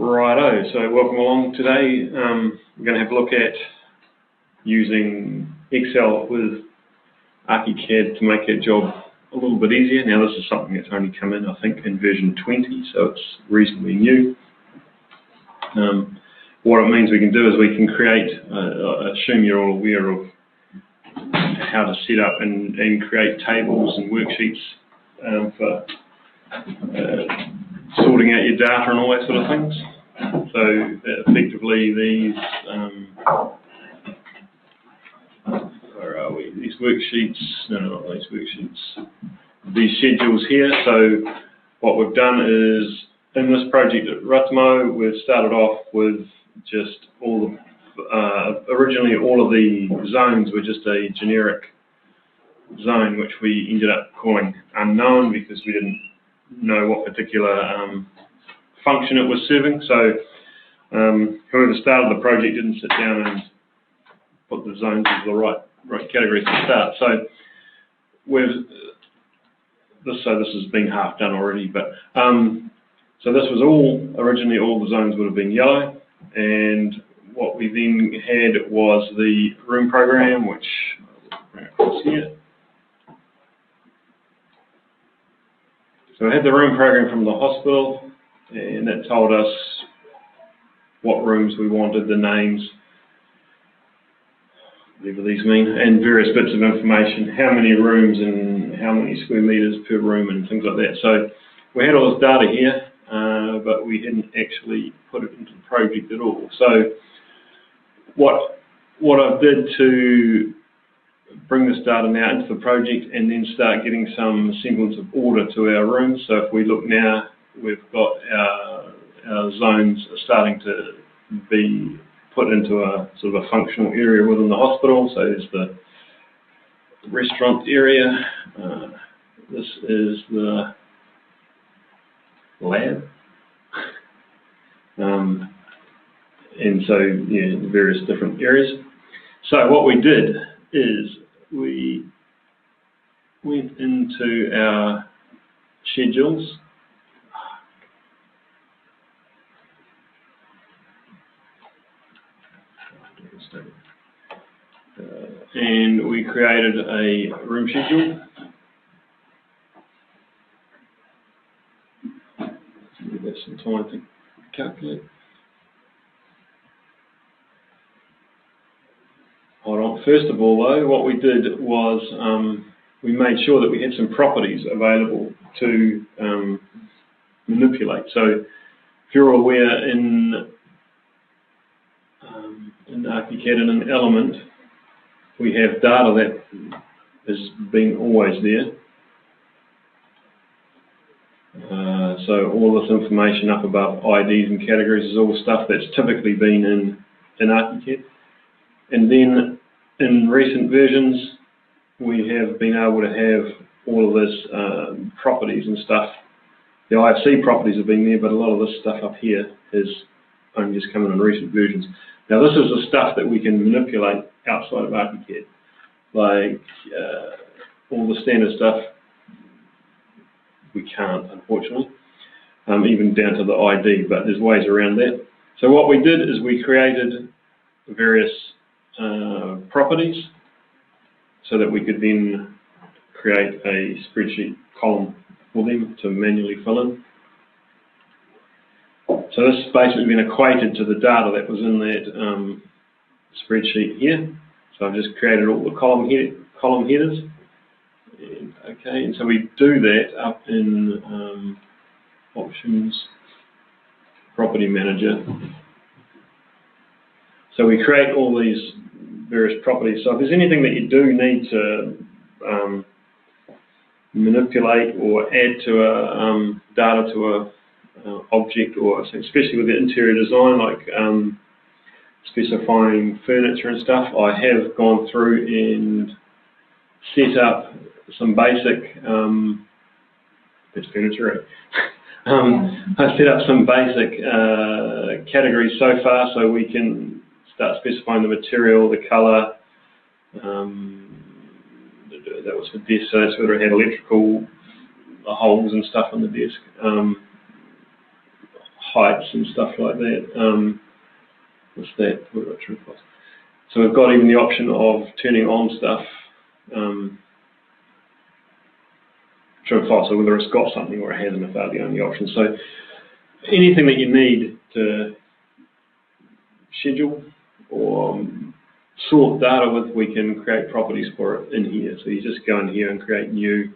Righto, so welcome along today. We're going to have a look at using Excel with ArchiCAD to make our job a little bit easier. Now this is something that's only come in, I think, in version 20, so it's reasonably new. What it means we can do is we can create, assume you're all aware of how to set up and create tables and worksheets for sorting out your data and all that sort of things. So effectively these, where are we? These worksheets, no, not these worksheets, these schedules here. So what we've done is, in this project at Ratamo, we've started off with just all the, originally all of the zones were just a generic zone, which we ended up calling unknown because we didn't know what particular function it was serving. So whoever started the project didn't sit down and put the zones into the right categories to start. So this has been half done already, but so this was originally all the zones would have been yellow, and what we then had was the room program, which I'll bring across here. So we had the room program from the hospital, and that told us what rooms we wanted, the names, whatever these mean, and various bits of information, how many rooms and how many square meters per room and things like that. So we had all this data here, but we hadn't actually put it into the project at all. So what I did to bring this data now into the project and then start getting some semblance of order to our rooms. So if we look now, we've got our zones starting to be put into a sort of a functional area within the hospital. So there's the restaurant area. This is the lab. And so, yeah, the various different areas. So what we did is we went into our schedules. And we created a room schedule. Give that some time to calculate. Hold on. First of all, though, what we did was we made sure that we had some properties available to manipulate. So if you're aware, in ArchiCAD, in an element, we have data that has been always there. So all this information up above IDs and categories is all stuff that's typically been in ArchiCAD. And then in recent versions, we have been able to have all of this properties and stuff. The IFC properties have been there, but a lot of this stuff up here has only just come in recent versions. Now this is the stuff that we can manipulate outside of ArchiCAD, like all the standard stuff we can't, unfortunately, even down to the ID, but there's ways around that. So what we did is we created various properties so that we could then create a spreadsheet column for them to manually fill in. So this has basically been equated to the data that was in that spreadsheet here. So I've just created all the column headers. And, okay, and so we do that up in Options, Property Manager. So we create all these various properties. So if there's anything that you do need to manipulate or add to a data to a object, or especially with the interior design, like specifying furniture and stuff, I have gone through and set up some basic that's furniture. I set up some basic categories so far, so we can start specifying the material, the colour. That was for desk, so that's whether it had electrical holes and stuff on the desk. heights and stuff like that. What's that? So we've got even the option of turning on stuff. True file, so whether it's got something or it hasn't, if they're the only options. So anything that you need to schedule or sort data with, we can create properties for it in here. So you just go in here and create new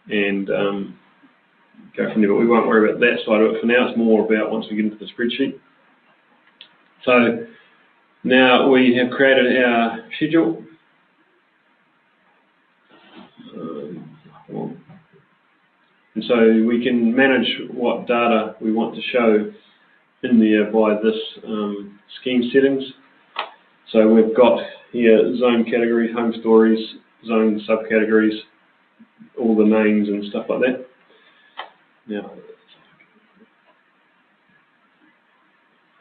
and go from there. But we won't worry about that side of it for now. It's more about once we get into the spreadsheet. So now we have created our schedule. And so we can manage what data we want to show in there by this scheme settings. So we've got here zone categories, home stories, zone subcategories, all the names and stuff like that. Now,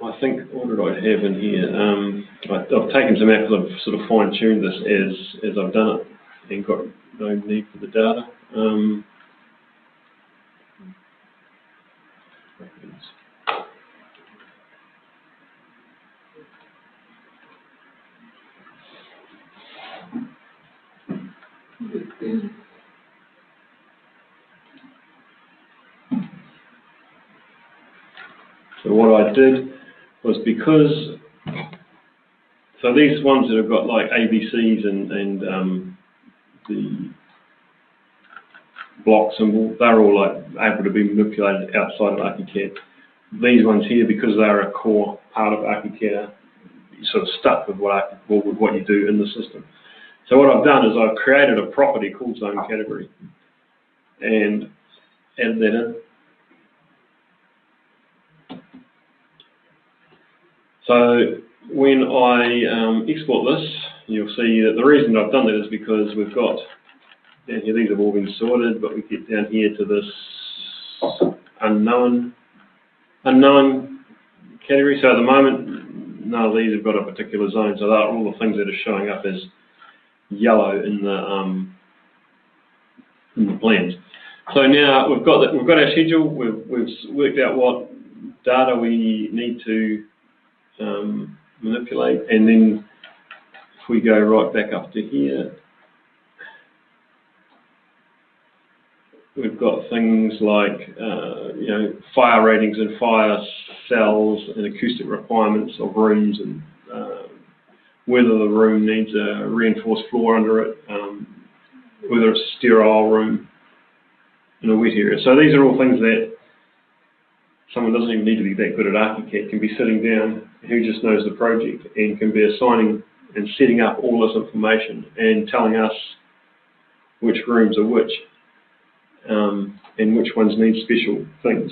I think, what did I have in here? I've taken some out because I've sort of fine-tuned this as I've done it and got no need for the data. So what I did was, because, so these ones that have got like ABCs and the block symbol, they're all like able to be manipulated outside of ArchiCAD. These ones here, because they're a core part of ArchiCAD, you're sort of stuck with what you do in the system. So what I've done is I've created a property called zone category and added that in. So when I export this, you'll see that the reason I've done that is because we've got down here, these have all been sorted, but we get down here to this unknown category. So at the moment, none of these have got a particular zone, so they're all the things that are showing up as yellow in the plans. So now we've got our schedule. We've worked out what data we need to manipulate, and then if we go right back up to here, we've got things like fire ratings and fire cells and acoustic requirements of rooms, and whether the room needs a reinforced floor under it, whether it's a sterile room in a wet area. So these are all things that someone doesn't even need to be that good at ArchiCAD, can be sitting down, who just knows the project, and can be assigning and setting up all this information and telling us which rooms are which, and which ones need special things.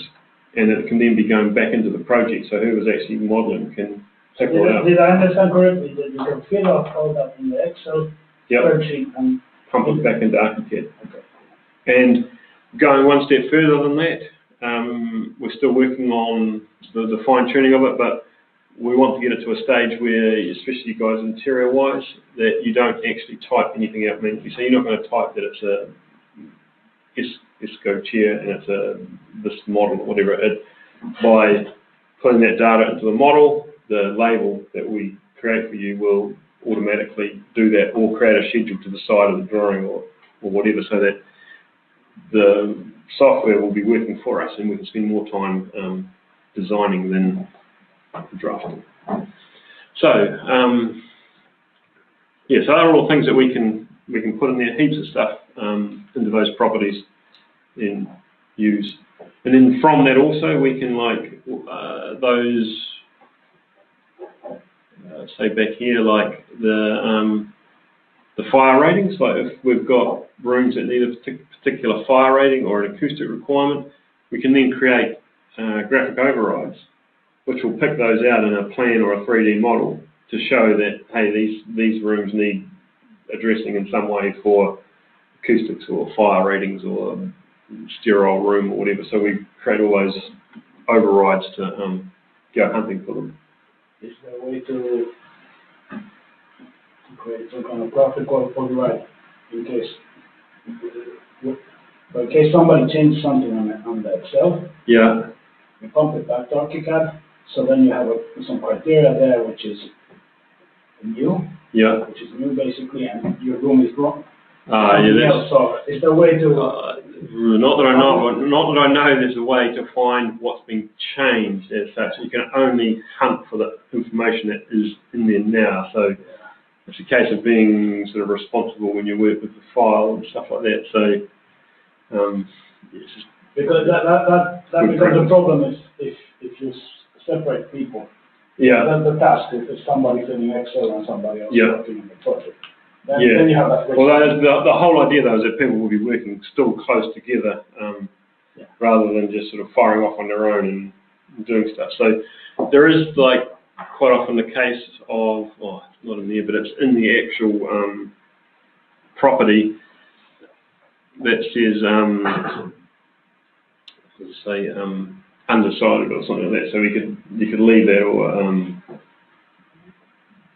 And it can then be going back into the project, so whoever's actually modeling can figure it out. Did I understand correctly that you can fill out all that in the Excel spreadsheet and pump it back into ArchiCAD? Okay. And going one step further than that, we're still working on the fine-tuning of it, but we want to get it to a stage where, especially you guys interior-wise, that you don't actually type anything out manually. So you're not going to type that it's a ESCO chair and it's this model or whatever. By putting that data into the model, the label that we create for you will automatically do that, or create a schedule to the side of the drawing or whatever, so that the software will be working for us and we can spend more time designing than drafting. So, so those are all things that we can put in there, heaps of stuff into those properties and use. And then from that also we can, like, those, say back here, like the fire ratings, like if we've got rooms that need a particular fire rating or an acoustic requirement, we can then create graphic overrides, which will pick those out in a plan or a 3D model to show that, hey, these rooms need addressing in some way for acoustics or fire ratings or sterile room or whatever. So we create all those overrides to go hunting for them. Is there a way to create some kind of graphical override in case somebody changes something on the Excel? Yeah. you pump it back to ArchiCAD, so then you have some criteria there, which is new, which is new basically, and your room is wrong. So is there a way to? Not that I know. Not that I know. There's a way to find what's been changed as such. You can only hunt for the information that is in there now. So it's a case of being sort of responsible when you work with the file and stuff like that. So because that becomes a problem if you separate people. The task is somebody filling Excel and somebody else working on the project. Then you have that. Well, the whole idea though is that people will be working still close together, rather than just sort of firing off on their own and doing stuff. So there is like quite often the case of, it's not in there, but it's in the actual property that says, let's say, undecided or something like that. So you could leave that or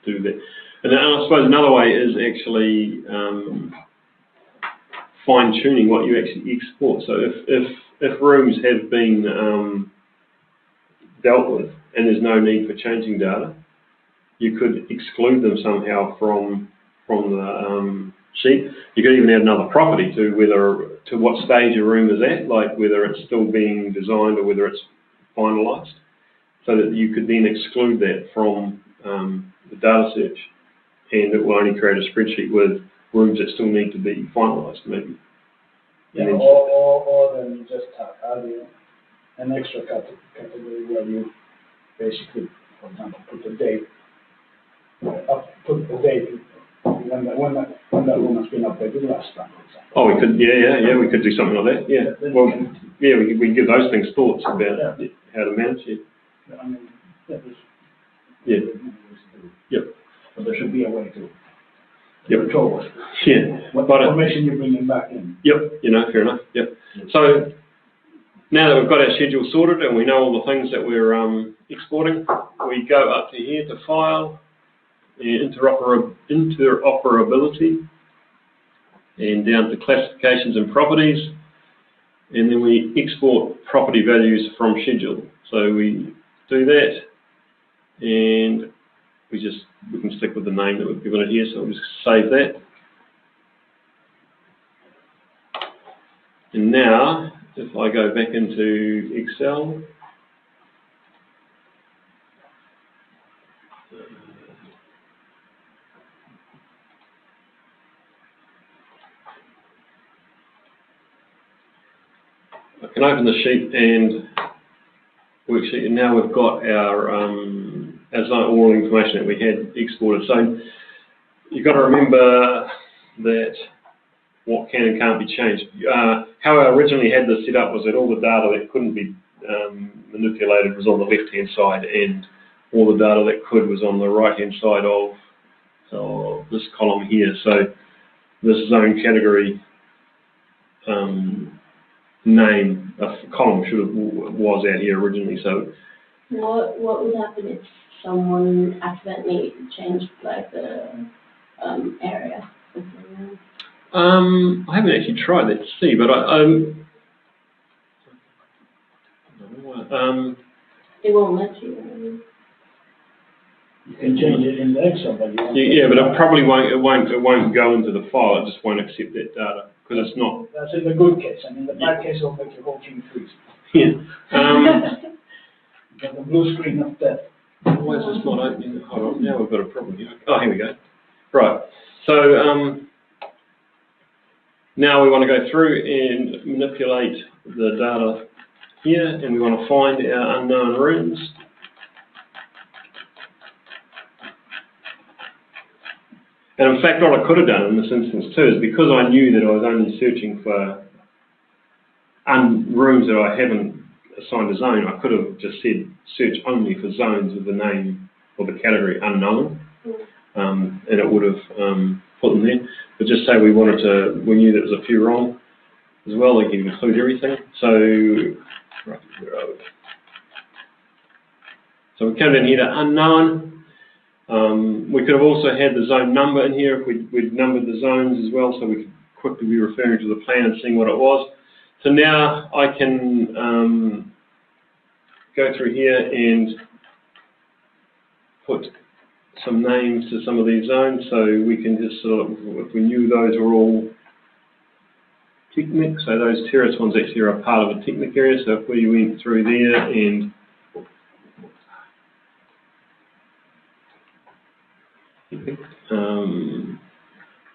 do that. And I suppose another way is actually fine-tuning what you actually export. So if rooms have been dealt with and there's no need for changing data, you could exclude them somehow from the sheet. You could even add another property to what stage a room is at, like whether it's still being designed or whether it's finalised, so that you could then exclude that from the data search. And it will only create a spreadsheet with rooms that still need to be finalised, maybe. Or then you just add an extra category where you basically, for example, put the date when that room has been updated last time, for example. Oh, we could, we could do something like that. Yeah. Well, we can give those things thoughts about how to manage it. Yep. But there should be a way to control it. What information you're bringing back in. Yep, fair enough. Yep. So now that we've got our schedule sorted and we know all the things that we're exporting, we go up to here to File, Interoperability, and down to Classifications and Properties, and then we export property values from schedule. So we do that, and we can stick with the name that we've given it here, so we'll just save that. And now, if I go back into Excel, I can open the sheet and worksheet, and now we've got our all the information that we had exported. So you've got to remember that what can and can't be changed. How I originally had this set up was that all the data that couldn't be manipulated was on the left-hand side, and all the data that could was on the right-hand side of this column here. So this zone category name, a column was out here originally. So what would happen if someone accidentally changed like the area? I haven't actually tried that to see, but it won't let you. You can change it in the Excel, but but it probably won't. It won't go into the file. It just won't accept that data because it's not. That's in the good case. And in the bad case, it'll make your whole thing freeze. Yeah. Got the blue screen up there. Why is this not opening? Hold on. Now we've got a problem here. Oh, here we go. Right. So now we want to go through and manipulate the data here, and we want to find our unknown rooms. And in fact, what I could have done in this instance too is because I knew that I was only searching for rooms that I haven't assigned a zone, I could have just said search only for zones with the name or the category unknown, and it would have put them there. But just say we knew there was a few wrong as well, they can include everything. So, right, where are we? So we come down here to unknown. We could have also had the zone number in here if we'd numbered the zones as well, so we could quickly be referring to the plan and seeing what it was. So now I can go through here and put some names to some of these zones, so we can just sort of, if we knew those were all technic, so those terrace ones actually are a part of a technic area, so if we went through there and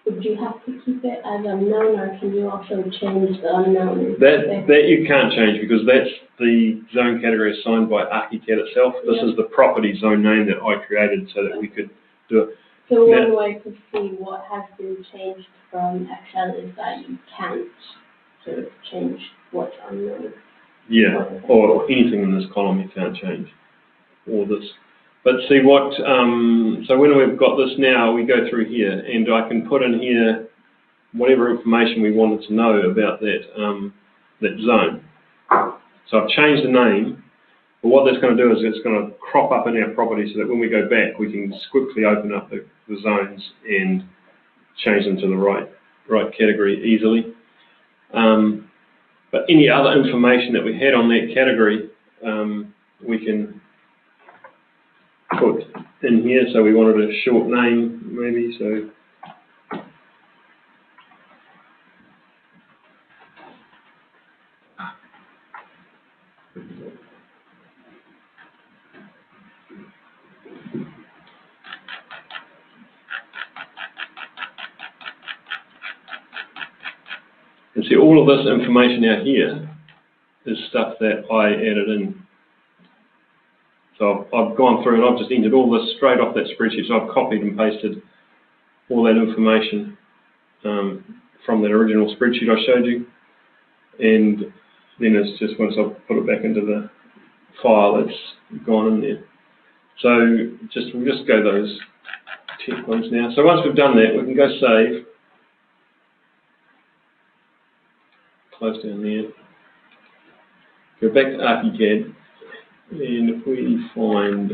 would you have to keep it as unknown, or can you also change the unknown? That you can't change, because that's the zone category assigned by ArchiCAD itself. This is the property zone name that I created so that we could do it. So one way to see what has been changed from Excel is that you can't sort of change what's unknown. Yeah, or anything in this column you can't change, or this. But see what, so when we've got this now, we go through here, and I can put in here whatever information we wanted to know about that, that zone. So I've changed the name, but what that's going to do is it's going to crop up in our property so that when we go back, we can quickly open up the zones and change them to the right category easily. But any other information that we had on that category, we can put in here. So we wanted a short name, maybe, so. And see, all of this information out here is stuff that I added in. So I've gone through and I've just entered all this straight off that spreadsheet. So I've copied and pasted all that information from that original spreadsheet I showed you. And then it's just once I've put it back into the file, it's gone in there. So we'll just go those check ones now. So once we've done that, we can go save. Close down there. Go back to ArchiCAD. And if we find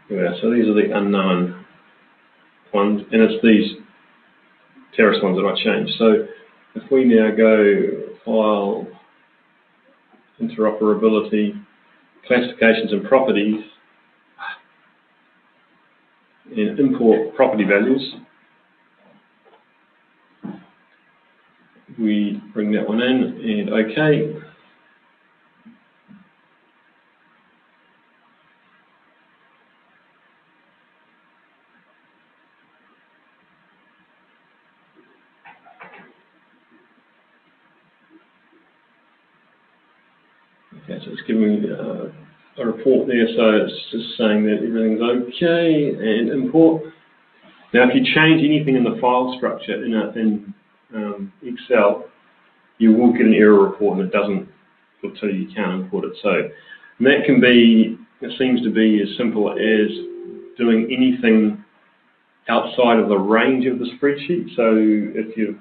so these are the unknown ones, and it's these terrace ones that I changed. So if we now go File, Interoperability, Classifications and Properties, and import property values, we bring that one in and OK. Okay, so it's giving me a report there, so it's just saying that everything's OK and import. Now, if you change anything in the file structure in Excel, you will get an error report, and it doesn't tell you can't import it. So and that can be, it seems to be as simple as doing anything outside of the range of the spreadsheet. So if you,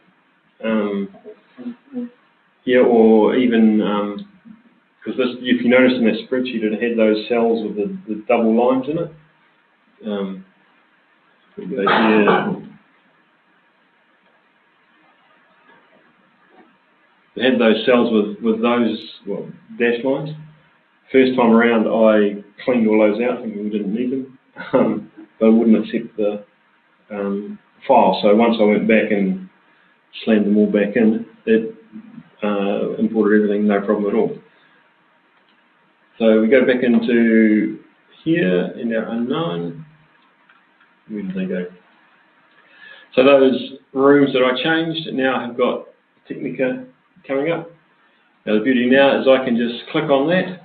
or even because this, if you notice in that spreadsheet, it had those cells with the double lines in it. We go here. It had those cells with those dash lines. First time around, I cleaned all those out, thinking we didn't need them, but it wouldn't accept the file. So once I went back and slammed them all back in, it imported everything, no problem at all. So we go back into here in our unknown. Where did they go? So those rooms that I changed now have got Technica coming up. Now the beauty now is I can just click on that,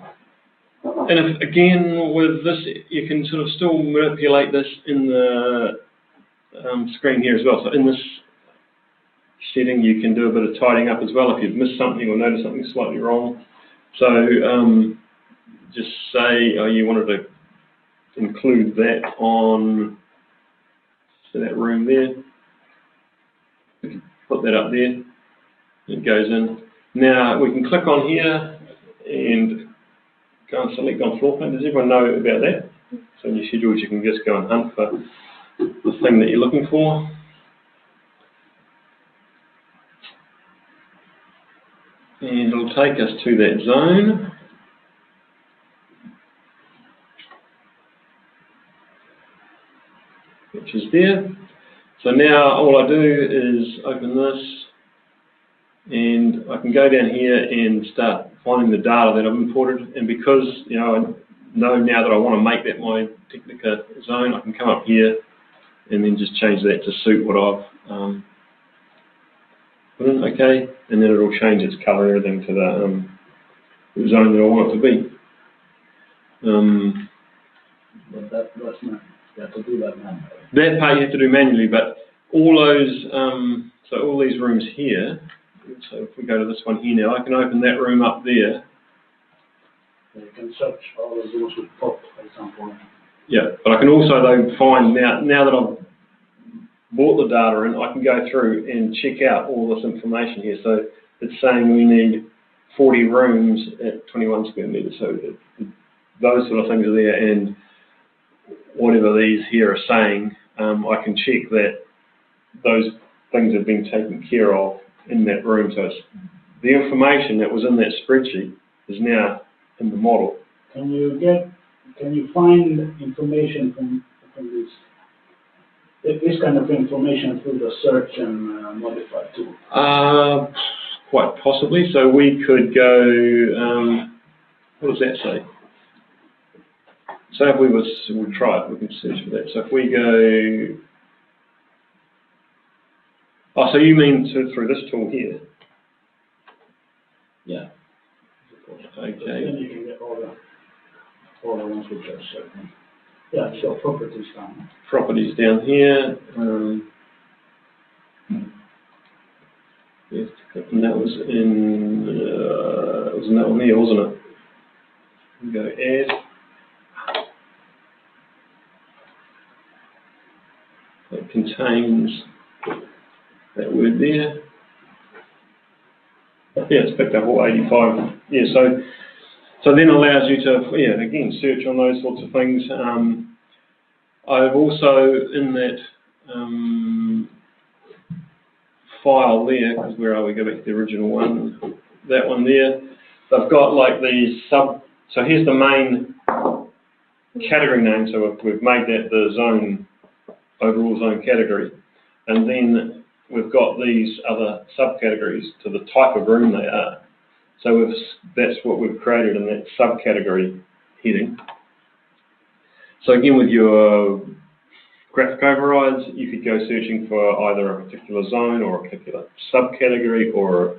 and if, again with this, you can sort of still manipulate this in the screen here as well. So in this setting, you can do a bit of tidying up as well if you've missed something or noticed something slightly wrong. So just say you wanted to include that on that room there. Put that up there. It goes in. Now we can click on here and go and select on floor plan. Does everyone know about that? So in your schedules, you can just go and hunt for the thing that you're looking for. And it'll take us to that zone. Which is there. So now all I do is open this, and I can go down here and start finding the data that I've imported. And because I know now that I want to make that my Technica zone, I can come up here and then just change that to suit what I've put in. Okay, and then it'll change its color and everything to the zone that I want it to be. But that's not. You have to do that manually. That part you have to do manually, but all those, so all these rooms here, so if we go to this one here now, I can open that room up there. You can search all of those with pop, for example. Yeah, but I can also though find, now that I've brought the data in, I can go through and check out all this information here. So it's saying we need 40 rooms at 21 square meters, so those sort of things are there, and whatever these here are saying, I can check that those things have been taken care of in that room. So it's, the information that was in that spreadsheet is now in the model. Can you find information from this kind of information through the search and modify tool? Quite possibly. So we could go, what does that say? So if we'll try it, we can search for that. So if we go, so you mean through this tool here? Yeah. Okay. Then you can get all the ones which are certain. Yeah, so properties down. Properties down here. Yes, and that was in, that one here, wasn't it? We go add. It contains that word there. Yeah, it's picked up all 85. Yeah, so then allows you to, again, search on those sorts of things. I've also, in that file there, because where are we? Go back to the original one. That one there. They've got like these so here's the main category name. So we've made that the zone, overall zone category, and then we've got these other subcategories to the type of room they are. So that's what we've created in that subcategory heading. So again, with your graphic overrides, you could go searching for either a particular zone or a particular subcategory, or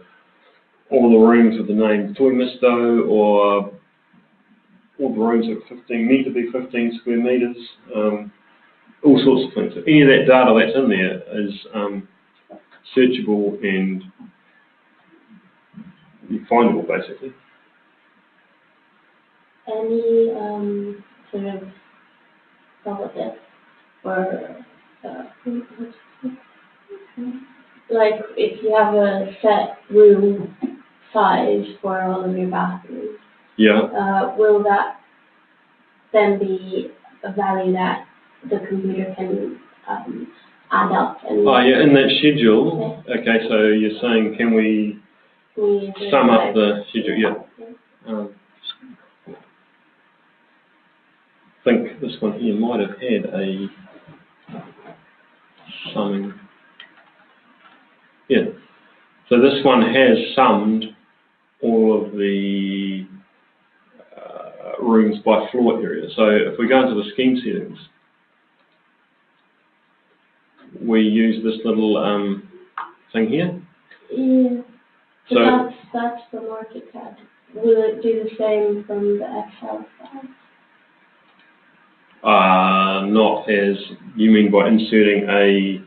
all the rooms with the name Toy Misto, or all the rooms that need to be 15 square meters. All sorts of things. So any of that data that's in there is searchable and findable, basically. Any sort of bullet or like if you have a set room size for all of your bathrooms, will that then be a value that the computer can add up? And in that schedule. Okay, so you're saying, can we sum up the schedule? Yeah. I think this one here might have had a summing. Yeah. So this one has summed all of the rooms by floor area. So if we go into the scheme settings, we use this little thing here. Yeah. So that's the ArchiCAD. Will it do the same from the Excel side? Not as, you mean by inserting a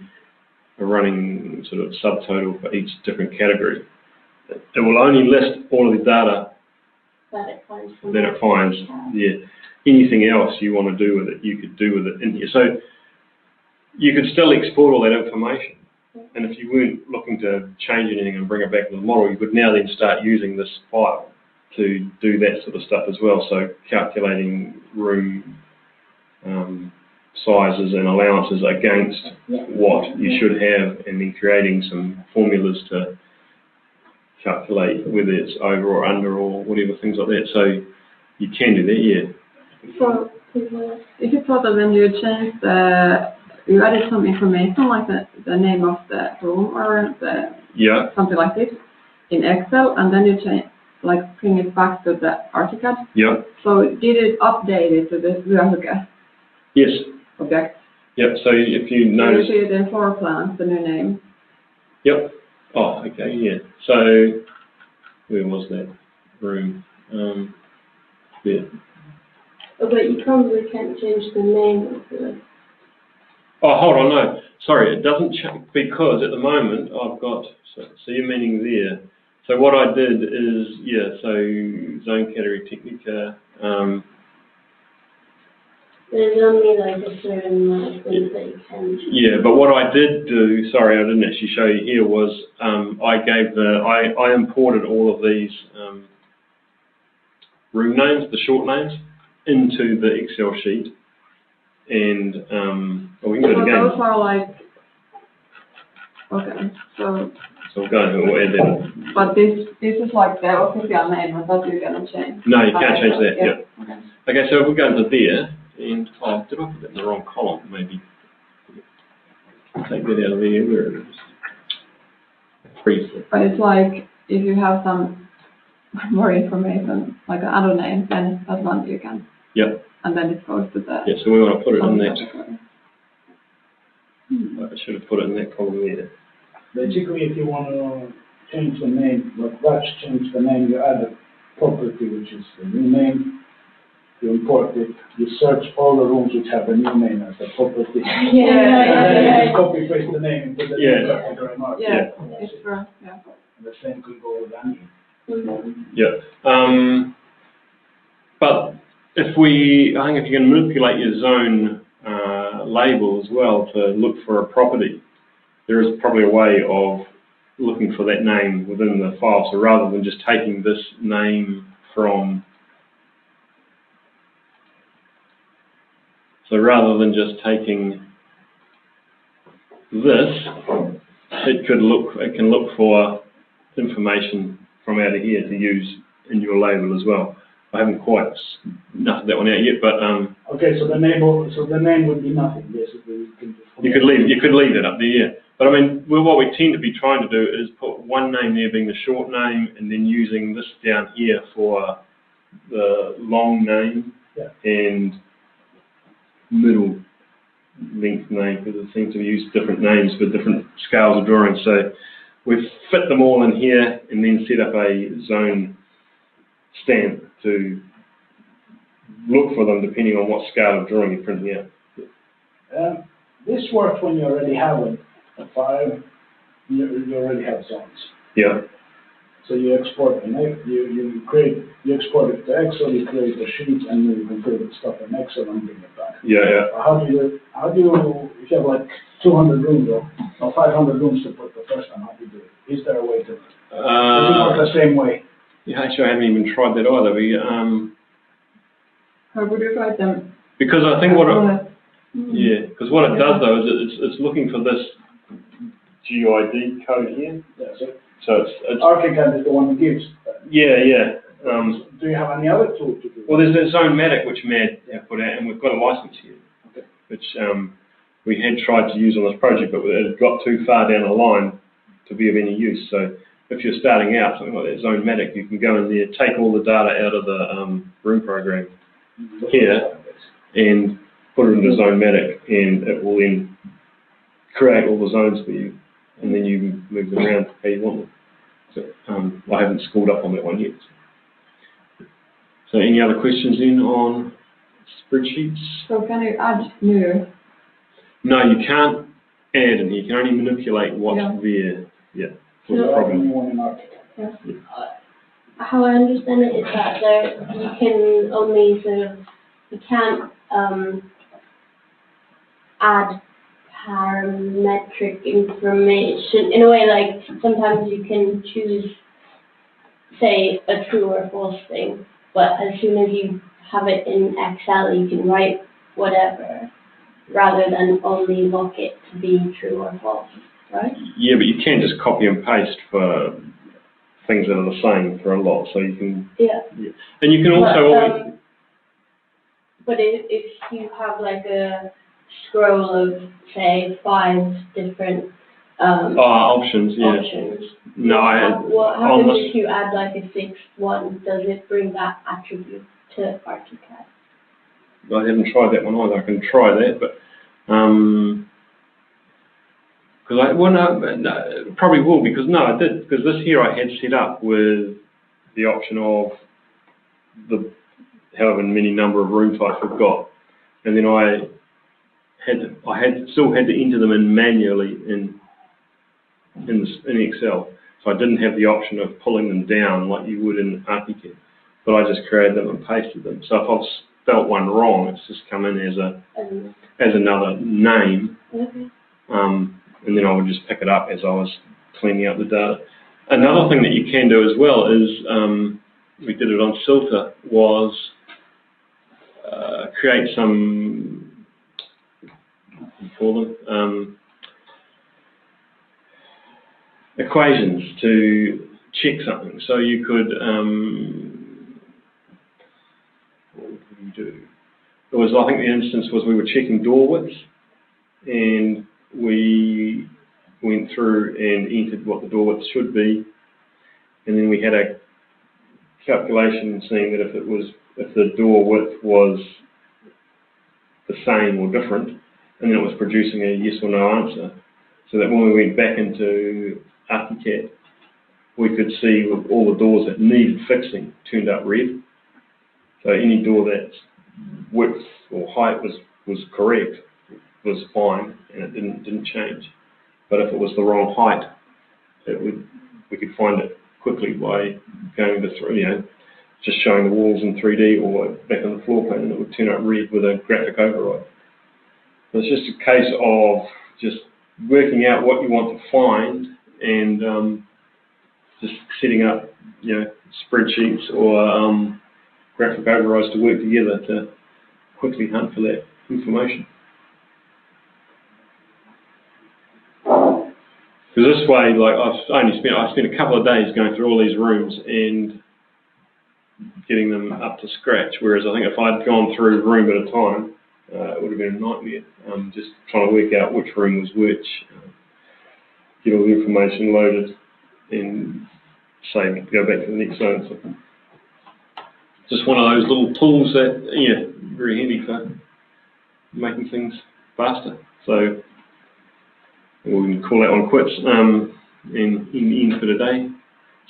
running sort of subtotal for each different category. It will only list all of the data that it finds. Then it finds, anything else you want to do with it, you could do with it in here. So you could still export all that information. And if you weren't looking to change anything and bring it back to the model, you could now then start using this file to do that sort of stuff as well. So calculating room sizes and allowances against what you should have, and then creating some formulas to calculate whether it's over or under or whatever, things like that. So you can do that, yeah. So if you thought that when you changed you added some information like the name of the room or something like this in Excel, and then you change, like bring it back to the ArchiCAD. Yeah. So did it update it to the ArchiCAD? Yes. Object. Yep. So if you notice. So you see it in floor plans, the new name. Yep. Oh, okay. Yeah. So where was that room? Yeah. Oh, but you probably can't change the name of the. Oh, hold on, no. Sorry, it doesn't change because at the moment I've got, so you're meaning there. So what I did is, so zone category Technica. There's only like a certain things that you can. Yeah, but what I did do, sorry, I didn't actually show you here, was I imported all of these room names, the short names, into the Excel sheet. And we can do it again. Those are like, okay, so we'll go and we'll add that. But this is like the official name, and that you're gonna change. No, you can't change that. Yeah. Okay. Okay, so we'll go into there, and did I put that in the wrong column? Maybe take that out of there. Where it is. Freeze it. But it's like if you have some more information, like another name, then that one you can. Yep. And then it goes to the. Yeah, so we want to put it in that. I should have put it in that column there. Basically, if you want to change the name, like Dutch change the name, you add a property which is the new name. You import it. You search all the rooms which have a new name as a property. Yeah. You copy paste the name into the name category mark. Yeah. It's true. Yeah. And the same could go with any. Yeah. But I think if you can manipulate your zone label as well to look for a property, there is probably a way of looking for that name within the file. So rather than just taking this name from, it can look for information from out of here to use in your label as well. I haven't quite nutted that one out yet, but okay, so the name would be nothing basically. You could leave it up there, yeah. But I mean, what we tend to be trying to do is put one name there being the short name, and then using this down here for the long name and middle length name, because it seems to use different names for different scales of drawing. So we've fit them all in here, and then set up a zone stamp to look for them depending on what scale of drawing you're printing out. This works when you already have a file, you already have zones. Yeah. So you export them, you export it to Excel, you create a sheet, and then you can create stuff in Excel and bring it back. Yeah. How do you, if you have like 200 rooms or 500 rooms to put the first time, how do you do it? Is there a way to do it? Does it work the same way? Yeah, actually, I haven't even tried that either. How would you write them? Because I think what it does though is it's looking for this GID code here. That's it. So it's ArchiCAD is the one who gives. Yeah. Do you have any other tool to do that? Well, there's a Zonematic which Mad put out, and we've got a license here, which we had tried to use on this project, but it had got too far down the line to be of any use. So if you're starting out, something like that Zonematic, you can go in there, take all the data out of the room program here, and put it into Zonematic, and it will then create all the zones for you, and then you can move them around how you want them. So I haven't schooled up on that one yet. So any other questions then on spreadsheets? So can you add new? No, you can't add in here. You can only manipulate what's there. Yeah. How I understand it is that you can only you can't add parametric information in a way, like sometimes you can choose, say, a true or false thing, but as soon as you have it in Excel, you can write whatever rather than only lock it to be true or false, right? Yeah, but you can just copy and paste for things that are the same for a lot. So you can, yeah. And you can also but if you have like a scroll of, say, 5 different options, yeah. options. No, what happens if you add like a 6th one? Does it bring that attribute to ArchiCAD? I haven't tried that one either. I can try that, but probably will, because I did, because this here I had set up with the option of the however many number of room types we've got, and then I still had to enter them in manually in Excel. So I didn't have the option of pulling them down like you would in ArchiCAD, but I just created them and pasted them. So if I've spelt one wrong, it's just come in as another name, and then I would just pick it up as I was cleaning up the data. Another thing that you can do as well is, we did it on Silter, was create some, what do you call them, equations to check something. So you could, what would you do? It was, I think the instance was we were checking door widths, and we went through and entered what the door width should be, and then we had a calculation saying that if the door width was the same or different, and then it was producing a yes or no answer, so that when we went back into ArchiCAD, we could see all the doors that needed fixing turned up red. So any door that's width or height was correct was fine, and it didn't change. But if it was the wrong height, we could find it quickly by going to just showing the walls in 3D or back on the floor plan, and it would turn up red with a graphic override. So it's just a case of just working out what you want to find and just setting up, spreadsheets or graphic overrides to work together to quickly hunt for that information. Because this way, like I spent a couple of days going through all these rooms and getting them up to scratch. Whereas I think if I'd gone through room at a time, it would have been a nightmare. Just trying to work out which room was which, get all the information loaded, and save it, go back to the next zone. So just one of those little tools that, very handy for making things faster. So we can call that one quits and end for today.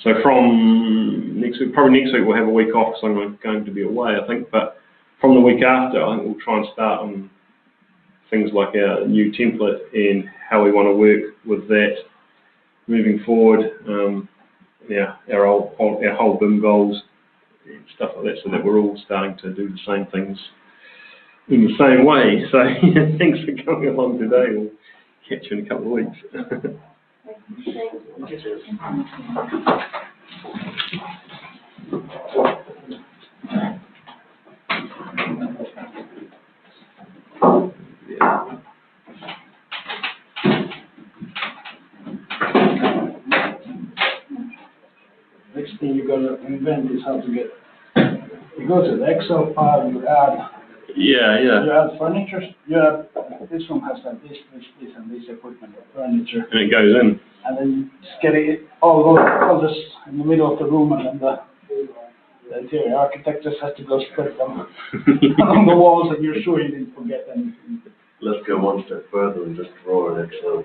So from next week, probably next week we'll have a week off because I'm going to be away, I think. But from the week after, I think we'll try and start on things like our new template and how we want to work with that moving forward. Our whole BIM goals and stuff like that, so that we're all starting to do the same things in the same way. So thanks for coming along today. We'll catch you in a couple of weeks. Next thing you're going to invent is how to get, you go to the Excel file, you add, you add furniture, this one has like this, and this equipment, furniture. And it goes in. And then you just get it all this in the middle of the room, and then the interior architect just has to go spread them along the walls, and you're sure you didn't forget anything. Let's go one step further and just draw an Excel.